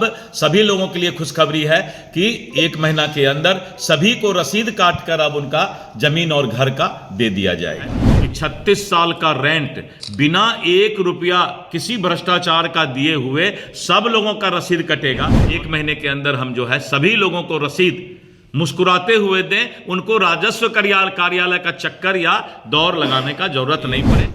अब सभी लोगों के लिए खुशखबरी है कि 1 महीना के अंदर सभी को रसीद काट कर अब उनका जमीन और घर का दे दिया जाएगा। 36 साल का रेंट बिना 1 रुपया किसी भ्रष्टाचार का दिए हुए सब लोगों का रसीद कटेगा। 1 महीने के अंदर हम जो है सभी लोगों को रसीद मुस्कुराते हुए दें, उनको राजस्व कार्यालय का चक्कर या दौर लगाने का जरूरत नहीं पड़े।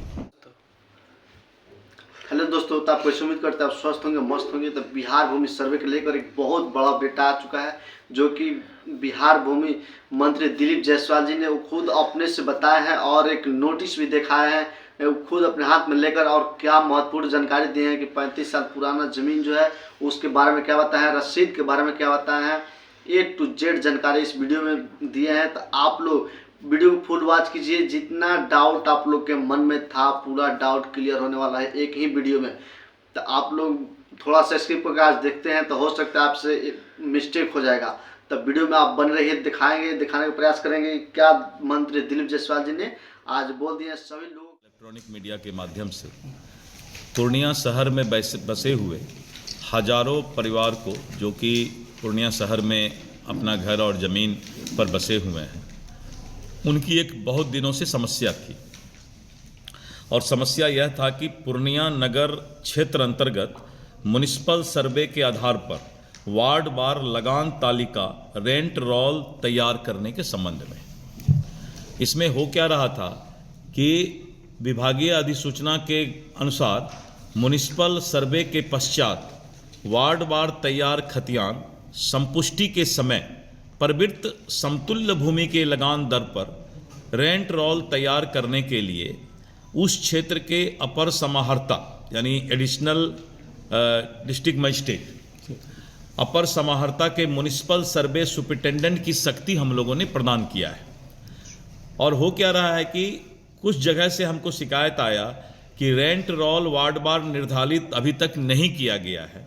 हेलो दोस्तों, तो आप कैसे उम्मीद करते हैं आप स्वस्थ होंगे, मस्त होंगे। तो बिहार भूमि सर्वे को लेकर एक बहुत बड़ा अपडेट आ चुका है, जो कि बिहार भूमि मंत्री दिलीप जायसवाल जी ने वो खुद अपने से बताया है और एक नोटिस भी दिखाया है, वो खुद अपने हाथ में लेकर, और क्या महत्वपूर्ण जानकारी दी है कि 35 साल पुराना जमीन जो है उसके बारे में क्या बताया है, रसीद के बारे में क्या बताया है, A to Z जानकारी इस वीडियो में दिए हैं। तो आप लोग वीडियो को फुल वॉच कीजिए। जितना डाउट आप लोग के मन में था पूरा डाउट क्लियर होने वाला है एक ही वीडियो में। तो आप लोग थोड़ा सा स्किप करके आज देखते हैं, तो हो सकता है आपसे मिस्टेक हो जाएगा। तो वीडियो में आप बन रहिए, दिखाने का प्रयास करेंगे क्या मंत्री दिलीप जायसवाल जी ने आज बोल दिए। सभी लोग इलेक्ट्रॉनिक मीडिया के माध्यम से पूर्णिया शहर में बसे हुए हजारों परिवार को, जो कि पूर्णिया शहर में अपना घर और ज़मीन पर बसे हुए हैं, उनकी एक बहुत दिनों से समस्या थी। और समस्या यह था कि पूर्णिया नगर क्षेत्र अंतर्गत म्युनिसिपल सर्वे के आधार पर वार्ड वार लगान तालिका रेंट रोल तैयार करने के संबंध में। इसमें हो क्या रहा था कि विभागीय अधिसूचना के अनुसार म्युनिसिपल सर्वे के पश्चात वार्ड वार तैयार खतियान संपुष्टि के समय प्रवृत्त समतुल्य भूमि के लगान दर पर रेंट रोल तैयार करने के लिए उस क्षेत्र के अपर समाहर्ता यानी एडिशनल डिस्ट्रिक्ट मजिस्ट्रेट अपर समाहर्ता के म्युनिसिपल सर्वे सुपरिटेंडेंट की शक्ति हम लोगों ने प्रदान किया है। और हो क्या रहा है कि कुछ जगह से हमको शिकायत आया कि रेंट रोल वार्ड वार निर्धारित अभी तक नहीं किया गया है,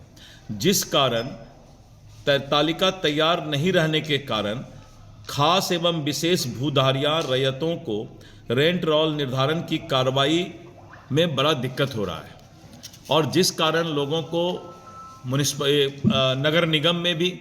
जिस कारण तालिका तैयार नहीं रहने के कारण खास एवं विशेष भूधारियां रैयतों को रेंट रोल निर्धारण की कार्रवाई में बड़ा दिक्कत हो रहा है। और जिस कारण लोगों को नगर निगम में भी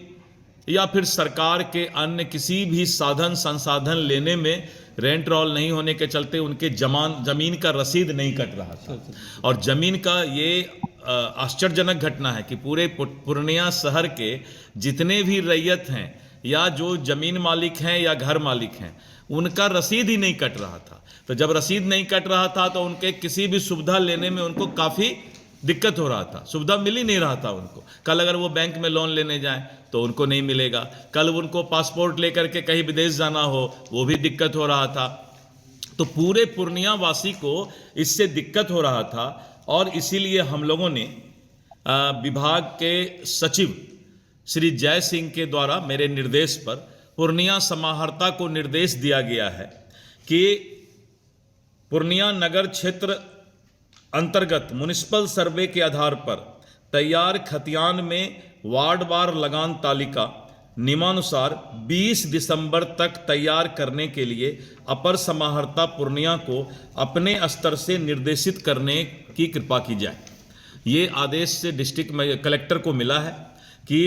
या फिर सरकार के अन्य किसी भी साधन संसाधन लेने में रेंट रोल नहीं होने के चलते उनके जमीन का रसीद नहीं कट रहा था। और जमीन का ये आश्चर्यजनक घटना है कि पूरे पूर्णिया शहर के जितने भी रैयत हैं या जो जमीन मालिक हैं या घर मालिक हैं, उनका रसीद ही नहीं कट रहा था। तो जब रसीद नहीं कट रहा था तो उनके किसी भी सुविधा लेने में उनको काफ़ी दिक्कत हो रहा था, सुविधा मिल ही नहीं रहा था उनको। कल अगर वो बैंक में लोन लेने जाएं तो उनको नहीं मिलेगा, कल उनको पासपोर्ट लेकर के कहीं विदेश जाना हो वो भी दिक्कत हो रहा था। तो पूरे पूर्णिया वासी को इससे दिक्कत हो रहा था। और इसीलिए हम लोगों ने विभाग के सचिव श्री जय सिंह के द्वारा मेरे निर्देश पर पूर्णिया समाहर्ता को निर्देश दिया गया है कि पूर्णिया नगर क्षेत्र अंतर्गत म्युनिसिपल सर्वे के आधार पर तैयार खतियान में वार्ड वार लगान तालिका नियमानुसार 20 दिसंबर तक तैयार करने के लिए अपर समाहर्ता पूर्णिया को अपने स्तर से निर्देशित करने की कृपा की जाए। ये आदेश से डिस्ट्रिक्ट कलेक्टर को मिला है कि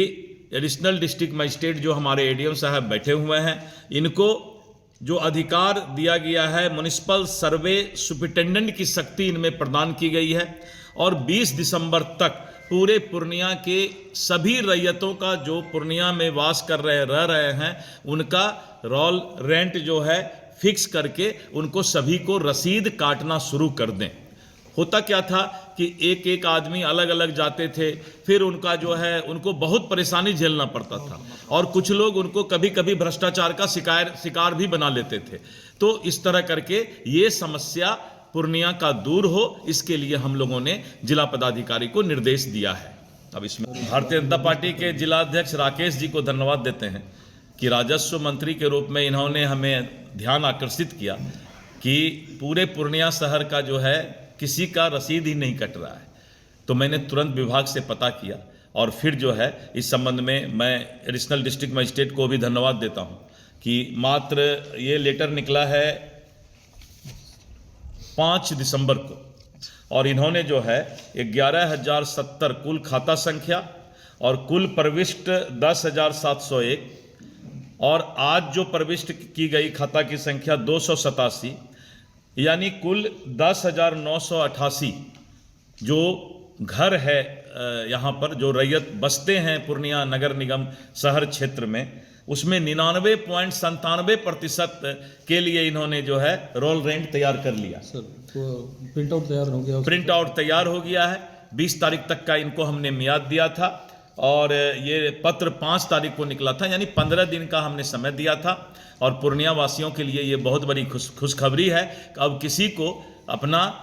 एडिशनल डिस्ट्रिक्ट मजिस्ट्रेट जो हमारे एडीएम साहब बैठे हुए हैं, इनको जो अधिकार दिया गया है म्युनिसिपल सर्वे सुपरिटेंडेंट की शक्ति इनमें प्रदान की गई है। और 20 दिसंबर तक पूरे पूर्णिया के सभी रैयतों का जो पूर्णिया में वास कर रह रहे हैं उनका रोल रेंट जो है फिक्स करके उनको सभी को रसीद काटना शुरू कर दें। होता क्या था कि एक एक आदमी अलग अलग जाते थे, फिर उनका जो है उनको बहुत परेशानी झेलना पड़ता था, और कुछ लोग उनको कभी कभी भ्रष्टाचार का शिकार भी बना लेते थे। तो इस तरह करके ये समस्या पूर्णिया का दूर हो, इसके लिए हम लोगों ने जिला पदाधिकारी को निर्देश दिया है। अब इसमें भारतीय जनता पार्टी के जिला अध्यक्ष राकेश जी को धन्यवाद देते हैं कि राजस्व मंत्री के रूप में इन्होंने हमें ध्यान आकर्षित किया कि पूरे पूर्णिया शहर का जो है किसी का रसीद ही नहीं कट रहा है। तो मैंने तुरंत विभाग से पता किया और फिर जो है इस संबंध में मैं एडिशनल डिस्ट्रिक्ट मजिस्ट्रेट को भी धन्यवाद देता हूं कि मात्र ये लेटर निकला है 5 दिसंबर को, और इन्होंने जो है 11,070 कुल खाता संख्या और कुल प्रविष्ट 10,701 और आज जो प्रविष्ट की गई खाता की संख्या 287, यानी कुल 10,988 जो घर है यहाँ पर जो रैयत बसते हैं पूर्णिया नगर निगम शहर क्षेत्र में, उसमें 99.97% के लिए इन्होंने जो है रोल रेंट तैयार कर लिया। सर तो प्रिंट आउट तैयार हो गया? प्रिंट आउट तैयार हो गया है। 20 तारीख तक का इनको हमने मियाद दिया था और ये पत्र 5 तारीख को निकला था, यानी 15 दिन का हमने समय दिया था। और पूर्णिया वासियों के लिए ये बहुत बड़ी खुशखबरी है कि अब किसी को अपना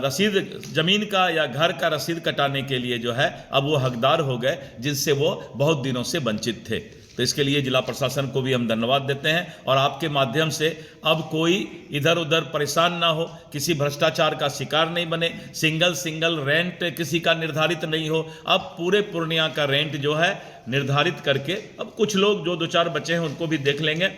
रसीद जमीन का या घर का रसीद कटाने के लिए जो है अब वो हकदार हो गए, जिनसे वो बहुत दिनों से वंचित थे। तो इसके लिए जिला प्रशासन को भी हम धन्यवाद देते हैं और आपके माध्यम से अब कोई इधर उधर परेशान ना हो, किसी भ्रष्टाचार का शिकार नहीं बने, सिंगल रेंट किसी का निर्धारित नहीं हो। अब पूरे पूर्णिया का रेंट जो है निर्धारित करके, अब कुछ लोग जो 2-4 बचे हैं उनको भी देख लेंगे।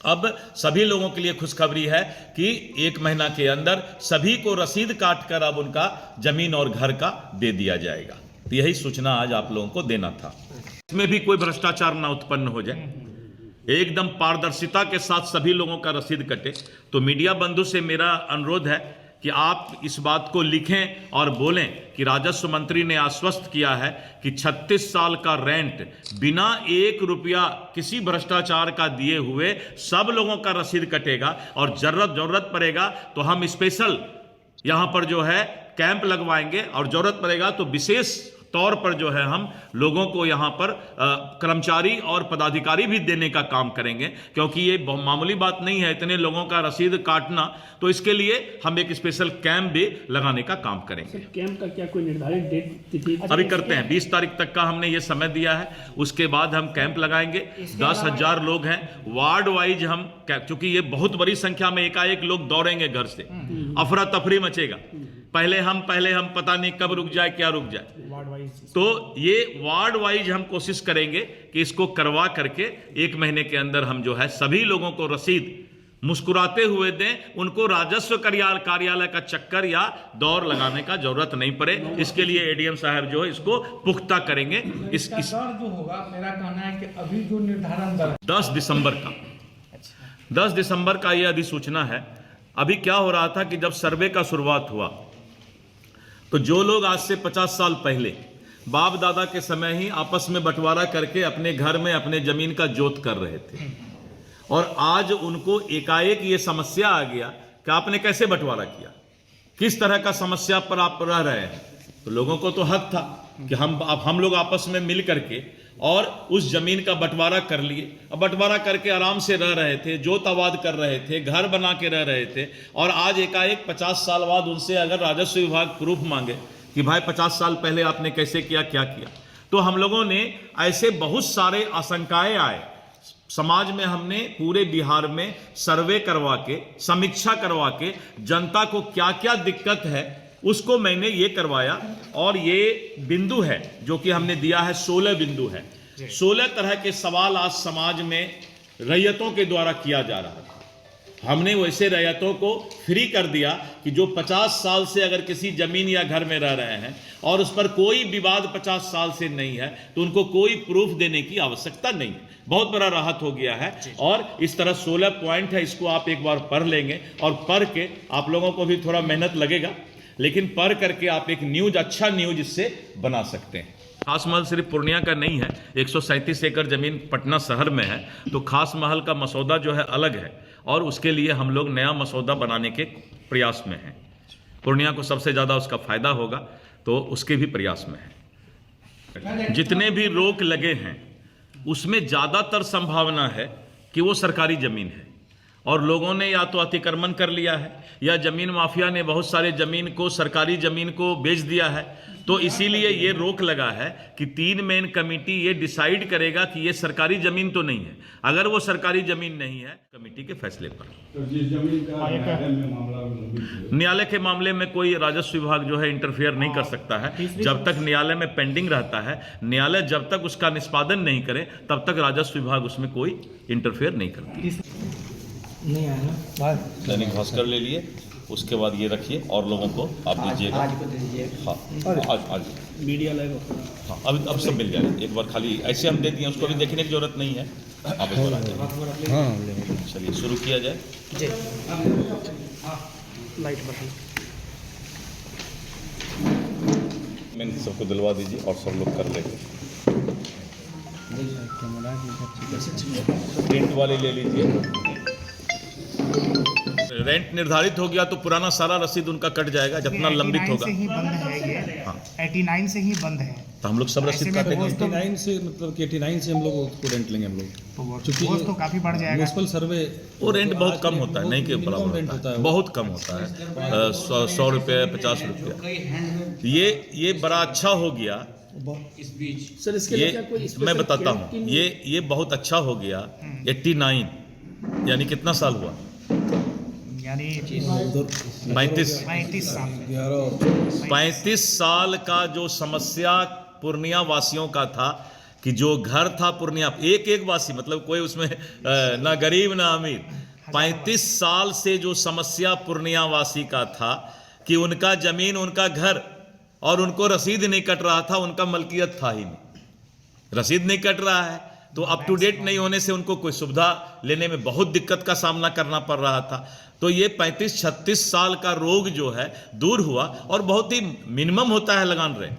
अब सभी लोगों के लिए खुशखबरी है कि 1 महीना के अंदर सभी को रसीद काट कर अब उनका जमीन और घर का दे दिया जाएगा। तो यही सूचना आज आप लोगों को देना था। इसमें भी कोई भ्रष्टाचार ना उत्पन्न हो जाए, एकदम पारदर्शिता के साथ सभी लोगों का रसीद कटे। तो मीडिया बंधु से मेरा अनुरोध है कि आप इस बात को लिखें और बोलें कि राजस्व मंत्री ने आश्वस्त किया है कि 36 साल का रेंट बिना 1 रुपया किसी भ्रष्टाचार का दिए हुए सब लोगों का रसीद कटेगा। और जरूरत पड़ेगा तो हम स्पेशल यहाँ पर जो है कैंप लगवाएंगे और जरूरत पड़ेगा तो विशेष तौर पर जो है हम लोगों को यहाँ पर कर्मचारी और पदाधिकारी भी देने का काम करेंगे, क्योंकि ये मामूली बात नहीं है इतने लोगों का रसीद काटना। तो इसके लिए हम एक स्पेशल कैंप भी लगाने का काम करेंगे। कैंप का क्या कोई निर्धारित डेट तिथि अभी करते हैं? 20 तारीख तक का हमने ये समय दिया है, उसके बाद हम कैंप लगाएंगे। 10,000 लोग हैं, वार्ड वाइज हम, क्योंकि ये बहुत बड़ी संख्या में एकाएक लोग दौड़ेंगे घर से, अफरा तफरी मचेगा। पहले हम पता नहीं कब रुक जाए क्या रुक जाए, तो ये वार्ड वाइज हम कोशिश करेंगे कि इसको करवा करके 1 महीने के अंदर हम जो है सभी लोगों को रसीद मुस्कुराते हुए दें। उनको राजस्व कार्यालय का चक्कर या दौर लगाने का जरूरत नहीं पड़े। इसके लिए एडीएम साहब जो है इसको पुख्ता करेंगे। इस दर जो होगा, मेरा कहना है कि अभी जो निर्धारण दर 10 दिसंबर का 10 दिसंबर का यह अधिसूचना है। अभी क्या हो रहा था कि जब सर्वे का शुरुआत हुआ तो जो लोग आज से 50 साल पहले बाप दादा के समय ही आपस में बंटवारा करके अपने घर में अपने जमीन का जोत कर रहे थे, और आज उनको एकाएक ये समस्या आ गया कि आपने कैसे बंटवारा किया, किस तरह का समस्या पर आप रह रहे हैं। तो लोगों को तो हक था कि हम लोग आपस में मिल करके और उस जमीन का बंटवारा कर लिए। अब बंटवारा करके आराम से रह रहे थे, जोत आबाद कर रहे थे, घर बना के रह रहे थे, और आज एकाएक 50 साल बाद उनसे अगर राजस्व विभाग प्रूफ मांगे कि भाई 50 साल पहले आपने कैसे किया, क्या किया। तो हम लोगों ने ऐसे बहुत सारे आशंकाएं आए समाज में, हमने पूरे बिहार में सर्वे करवा के, समीक्षा करवा के जनता को क्या क्या दिक्कत है उसको मैंने ये करवाया। और ये बिंदु है जो कि हमने दिया है, 16 बिंदु है। 16 तरह के सवाल आज समाज में रैयतों के द्वारा किया जा रहा था। हमने वैसे रैयतों को फ्री कर दिया कि जो 50 साल से अगर किसी जमीन या घर में रह रहे हैं और उस पर कोई विवाद 50 साल से नहीं है तो उनको कोई प्रूफ देने की आवश्यकता नहीं है। बहुत बड़ा राहत हो गया है। और इस तरह 16 पॉइंट है, इसको आप एक बार पढ़ लेंगे और पढ़ के आप लोगों को भी थोड़ा मेहनत लगेगा, लेकिन पढ़ करके आप एक न्यूज, अच्छा न्यूज इससे बना सकते हैं। खास महल सिर्फ पूर्णिया का नहीं है, 137 एकड़ जमीन पटना शहर में है। तो खास महल का मसौदा जो है अलग है और उसके लिए हम लोग नया मसौदा बनाने के प्रयास में हैं। पूर्णिया को सबसे ज़्यादा उसका फायदा होगा तो उसके भी प्रयास में है। जितने भी रोक लगे हैं उसमें ज़्यादातर संभावना है कि वो सरकारी ज़मीन है और लोगों ने या तो अतिक्रमण कर लिया है या ज़मीन माफिया ने बहुत सारे ज़मीन को, सरकारी ज़मीन को बेच दिया है। तो इसीलिए ये रोक लगा है कि 3 मेन कमेटी ये डिसाइड करेगा कि ये सरकारी ज़मीन तो नहीं है। अगर वो सरकारी ज़मीन नहीं है, कमेटी के फैसले पर। तो जिस जमीन का न्यायालय के मामले में कोई राजस्व विभाग जो है इंटरफेयर नहीं कर सकता है। जब तक न्यायालय में पेंडिंग रहता है, न्यायालय जब तक उसका निष्पादन नहीं करे तब तक राजस्व विभाग उसमें कोई इंटरफेयर नहीं करता। नहीं आया ना, दैनिक भास्कर ले लिए, उसके बाद ये रखिए और लोगों को आप दीजिएगा। आज को दे दीजिए। हाँ, आज मीडिया लाइव हाँ, अब सब मिल जाएगा। एक बार खाली ऐसे हम दे दिए, उसको भी देखने की जरूरत नहीं है। आप इस बार आ जाइए। हाँ चलिए शुरू किया जाए। जी लाइट बटन मैं सबको दिलवा दीजिए और सब लोग कर लेंगे। प्रिंट वाले ले लीजिए। रेंट निर्धारित हो गया तो पुराना सारा रसीद उनका कट जाएगा, जितना लंबित 89 होगा। से ही बंद है ये। 89 से ही बंद है। तो हम लोग सब रसीद ऐसे में काटेंगे। 89 से मतलब कि 89 से हम लोग उसको रेंट लेंगे हम लोग, तो चूंकि वो तो काफी बढ़ जाएगा। म्यूनसिपल सर्वे वो रेंट बहुत कम होता है, नहीं कि बड़ा मिनिमम रेंट होता है, वो। बहुत कम होता है। 100 रुपये 50 रुपये। ये बड़ा अच्छा हो गया। सर इसके लिए क्या कोई ये special मैं बताता care हूँ, की नहीं? ये बहुत अच्छा हो गया। 89 यानी कितना साल हुआ? यानी 35 35 साल। 35 साल का जो समस्या पूर्णिया वासियों का था कि जो घर था पूर्णिया, एक वासी, मतलब कोई उसमें ना गरीब ना अमीर, 35 साल से जो समस्या पूर्णिया वासी का था कि उनका जमीन, उनका घर, और उनको रसीद नहीं कट रहा था, उनका मलकियत था ही नहीं, रसीद नहीं कट रहा है, तो अप टू डेट नहीं होने से उनको कोई सुविधा लेने में बहुत दिक्कत का सामना करना पड़ रहा था। तो ये 35-36 साल का रोग जो है दूर हुआ, और बहुत ही मिनिमम होता है लगान रेंट।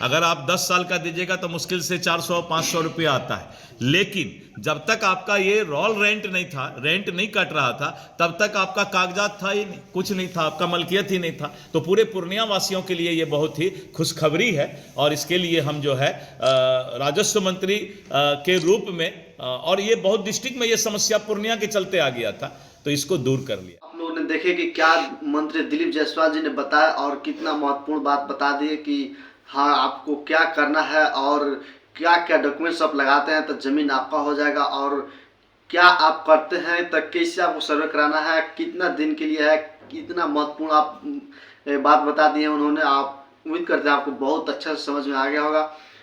अगर आप 10 साल का दीजिएगा तो मुश्किल से 400-500 रुपया आता है, लेकिन जब तक आपका ये रोल रेंट नहीं था, रेंट नहीं कट रहा था, तब तक आपका कागजात था ही नहीं, कुछ नहीं था, आपका मलकियत ही नहीं था। तो पूरे पूर्णिया वासियों के लिए ये बहुत ही खुशखबरी है, और इसके लिए हम जो है राजस्व मंत्री के रूप में, और ये बहुत डिस्ट्रिक्ट में ये समस्या पूर्णिया के चलते आ गया था, तो इसको दूर कर लिया। आप लोगों ने देखे कि क्या मंत्री दिलीप जायसवाल जी ने बताया, और कितना महत्वपूर्ण बात बता दी कि हाँ आपको क्या करना है और क्या क्या डॉक्यूमेंट्स आप लगाते हैं तो ज़मीन आपका हो जाएगा, और क्या आप करते हैं तो कैसे आपको सर्वे कराना है, कितना दिन के लिए है, कितना महत्वपूर्ण आप बात बता दी है उन्होंने। आप उम्मीद करते हैं आपको बहुत अच्छा से समझ में आ गया होगा।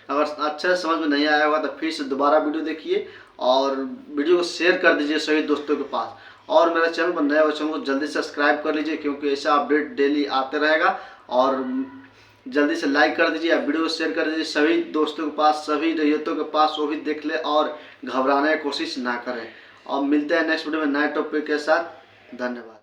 अगर अच्छा से समझ में नहीं आया होगा तो फिर से दोबारा वीडियो देखिए और वीडियो को शेयर कर दीजिए सभी दोस्तों के पास, और मेरे चैनल पर नए बच्चों को जल्दी सब्सक्राइब कर लीजिए, क्योंकि ऐसा अपडेट डेली आते रहेगा। और जल्दी से लाइक कर दीजिए, वीडियो को शेयर कर दीजिए सभी दोस्तों के पास, सभी रैयतों के पास, वो भी देख ले और घबराने की कोशिश ना करें। और मिलते हैं नेक्स्ट वीडियो में नए टॉपिक के साथ। धन्यवाद।